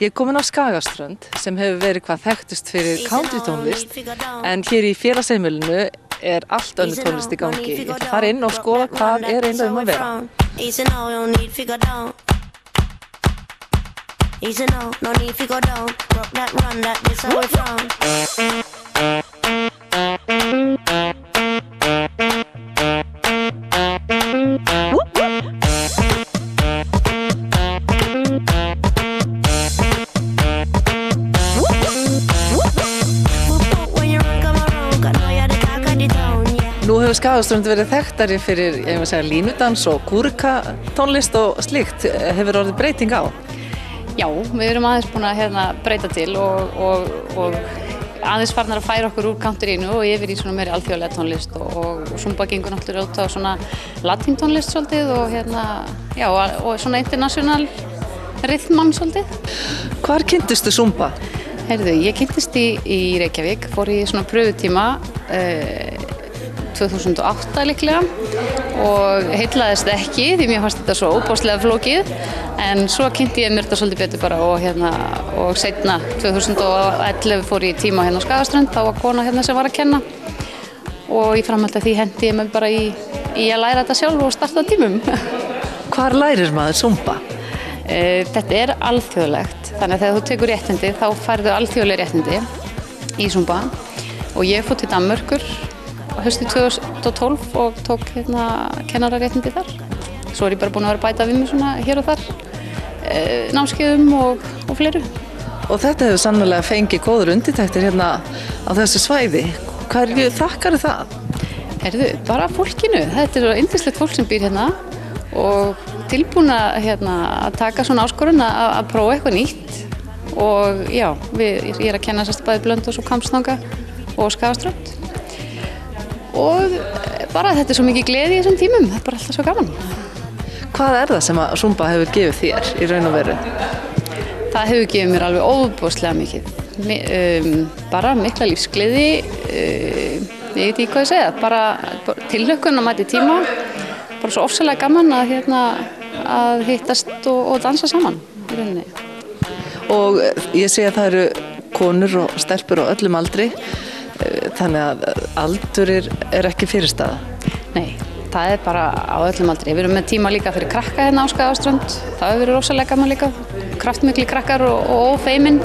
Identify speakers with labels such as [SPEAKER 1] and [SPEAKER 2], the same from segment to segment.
[SPEAKER 1] Ég er komin á Skagaströnd sem hefur verið hvað þekktust fyrir countrytónlist en hér í félagsheimilinu er allt önnur tónlist í gangi. Ég ætla að fara inn og skoða hvað er eiginlega að vera. Nú hefur Skagaströnd verið þekktari fyrir, ég vil segja, línudans og kúrikatónlist og slíkt. Hefur orðið breyting á?
[SPEAKER 2] Já, við erum aðeins búin að breyta til og aðeins farnar að færa okkur úr countryinu og yfir í svona meiri alþjóðlega tónlist og Zumba gengur náttúrulega út á svona latín-tónlist svolítið og svona international rhythman svolítið.
[SPEAKER 1] Hvar kynntistu Zumba?
[SPEAKER 2] Heyrðu, ég kynntist í Reykjavík, fór í svona pröfutíma 2008 líklega og heillaðist ekki því mér fannst þetta svo óbáslega flókið en svo kynnti ég mér þetta svolítið betur bara og seinna 2011 fór ég í tíma á Skagaströnd, þá var kona sem var að kenna og í framhaldi af því hendi ég mig bara í að læra þetta sjálf og starta tímum.
[SPEAKER 1] Hvar lærir maður Zumba?
[SPEAKER 2] Þetta er alþjóðlegt, þannig að þegar þú tekur réttindi þá færðu alþjóðleg réttindi í Zumba og ég fór til Danmerkur haustið 2012 og tók kennararéttindi þar. Svo er ég bara búin að vera að bæta við mig svona hér og þar, námskeiðum og fleiru.
[SPEAKER 1] Og þetta hefur sannarlega fengið góður undirtektir hérna á þessu svæði. Hverju þakkar það?
[SPEAKER 2] Heyrðu, bara fólkinu. Þetta er svo yndislegt fólk sem býr hérna og tilbúin að taka svona áskorun að prófa eitthvað nýtt. Og já, ég er að kenna bæði Blönduós og Hvammstanga og Skagaströnd. Og bara þetta er svo mikið gleði í þessum tímum, þetta er bara alltaf svo gaman.
[SPEAKER 1] Hvað er það sem að Zumba hefur gefið þér í raun og veru?
[SPEAKER 2] Það hefur gefið mér alveg óbúslega mikið. Bara mikla lífsgleði, ég veit ekki hvað ég segja, bara tilhlökkun að mæta í tíma. Bara svo ofsalega gaman að hittast og dansa saman í rauninni.
[SPEAKER 1] Og ég sé að það eru konur og stelpur á öllum aldri. Þannig að aldur er ekki fyrirstaða?
[SPEAKER 2] Nei, það er bara á öllum aldri. Við erum með tíma líka fyrir krakka hérna á Skagaströnd. Það hefur verið rosalega gaman líka. Kraftmikli krakkar og ófeimin.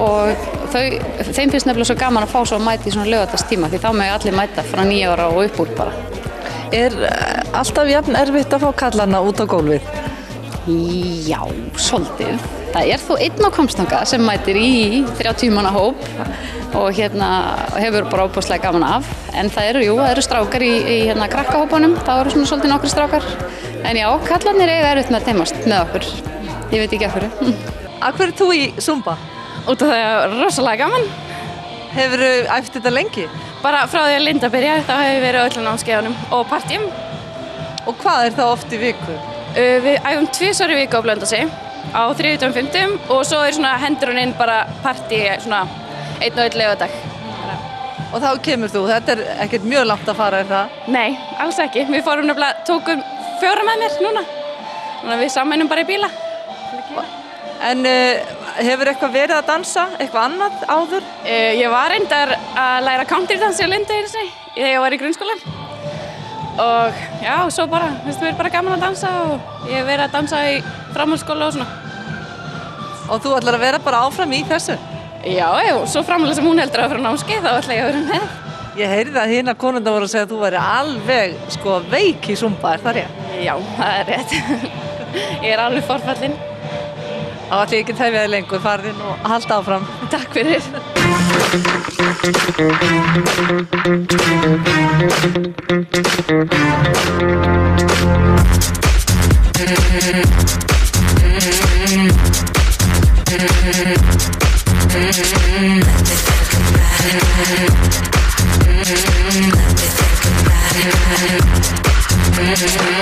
[SPEAKER 2] Og þeim finnst nefnilega svo gaman að fá svo að mæta í svona laugardagstíma því þá mega allir mæta frá 9 ára og upp úr bara.
[SPEAKER 1] Er alltaf jafn erfitt að fá kallana út á gólfið?
[SPEAKER 2] Já, svolítið. Það er þó einn á Hvammstanga sem mætir í 30 manna hóp og hefur bara óbúslega gaman af. En það eru strákar í krakkahópunum, það eru svona svolítið nokkrir strákar. En já, kallarnir eiga erfitt með að teymast með okkur. Ég veit ekki af hverju.
[SPEAKER 1] Af hverju þú í Zumba?
[SPEAKER 3] Út af það er rosalega gaman.
[SPEAKER 1] Hefurðu æft þetta lengi?
[SPEAKER 3] Bara frá því að Linda byrjaði, þá hef ég verið á öllum námskeiðunum og partíum.
[SPEAKER 1] Og hvað er það oft í viku?
[SPEAKER 3] Við æfum 2 í viku á Blönduósi, á 3. og 5. og svo er svona hendur hún inn bara partí svona 1 og 1 laugardag.
[SPEAKER 1] Og þá kemur þú, þetta er ekkert mjög langt að fara, er það?
[SPEAKER 3] Nei, alls ekki. Við tókum 4 með mér núna. Þannig að við sameinum bara í bíla.
[SPEAKER 1] En hefur eitthvað verið að dansa, eitthvað annað áður?
[SPEAKER 3] Ég var reyndar að læra countrydansi á Lindu þegar ég var í grunnskóla. Og já, svo bara, mér er bara gaman að dansa og ég hef verið að dansa í framhaldsskóla og svona.
[SPEAKER 1] Og þú ætlar að vera bara áfram í þessu?
[SPEAKER 3] Já, svo framhaldslega sem hún heldur að vera námskeið, þá ætla ég að vera með.
[SPEAKER 1] Ég heyrði að hinar konurnar voru að segja að þú væri alveg veik í Zumba, er það rétt?
[SPEAKER 3] Já, það er rétt. Ég er alveg forfallin.
[SPEAKER 1] Þá ætla ég ekki að tefja þig lengur, farðinn og halda áfram.
[SPEAKER 3] Takk fyrir.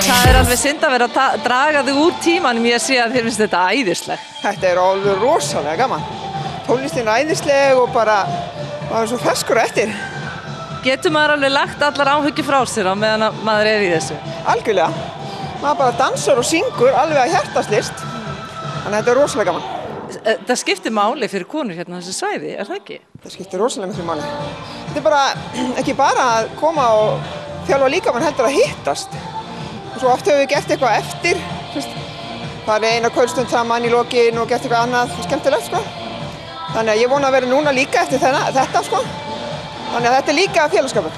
[SPEAKER 1] Það er alveg synd að vera að draga þig úr tímanum, ég sé að þér finnst þetta æðislegt.
[SPEAKER 4] Þetta er alveg rosalega gaman. Tónlistin er æðisleg og bara maður er svo ferskur eftir.
[SPEAKER 1] Getur maður alveg lagt allar áhyggjur frá sér á meðan maður er í þessu?
[SPEAKER 4] Algjörlega. Maður bara dansar og syngur alveg að hjartaslist. Þannig að þetta er rosalega gaman.
[SPEAKER 1] Það skiptir máli fyrir konur hérna á þessu svæði, það ekki?
[SPEAKER 4] Það skiptir rosalega miklu máli. Þetta bara, ekki bara að koma og þjálfa líkamann heldur að hittast. Og svo oft höfum við gert eitthvað eftir, farið eina kvöldstund saman í lokin og gert eitthvað annað skemmtilegt, sko. Þannig að ég vona að vera núna líka eftir þetta, sko. Þannig að þetta líka félagsskapur.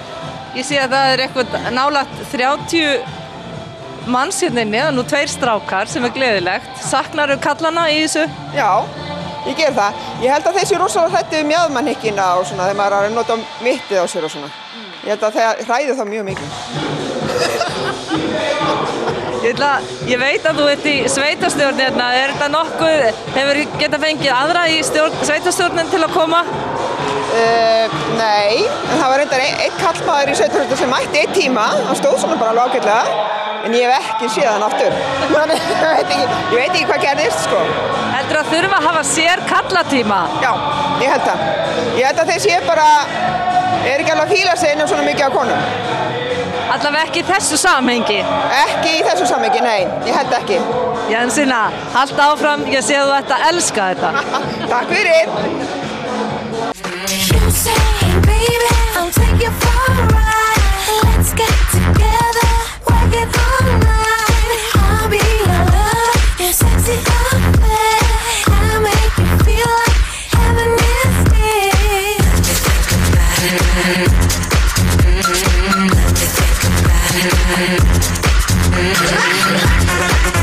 [SPEAKER 1] Ég sé að það eitthvað nálægt 30 manns hérna inni, og nú 2 strákar sem gleðilegt. Saknarðu kallana í þessu?
[SPEAKER 4] Já, ég ger það. Ég held að þeir séu rosalega hræddir við mjaðmannhyggina og svona þegar maður er að nota mittið á sér og svona. Ég held að það hræðir það mjög mikið.
[SPEAKER 1] Ég veit að þú ert í sveitarstjórn hérna. Er þetta nokkuð, hefur getað fengið aðra í sveitarstjórnin til að koma?
[SPEAKER 4] Nei, en það var reyndar einn kallmaður í sveitarstjórn sem mætti 1 tíma. Hann stóð svona bara alveg ágætlega. En ég hef ekki séð hann aftur. Ég veit ekki hvað gerðist, sko.
[SPEAKER 1] Heldur að þurfa að hafa sér kallatíma?
[SPEAKER 4] Já, ég held það. Ég held að þeir séu bara, ekki alveg að fíla sig inn svona mikið af konum.
[SPEAKER 1] Allavega ekki í þessu samhengi?
[SPEAKER 4] Ekki í þessu samhengi, nei. Ég held ekki.
[SPEAKER 1] Jensína, halda áfram. Ég sé að þú ert að elska þetta.
[SPEAKER 4] Takk fyrir.
[SPEAKER 5] Let me think about it.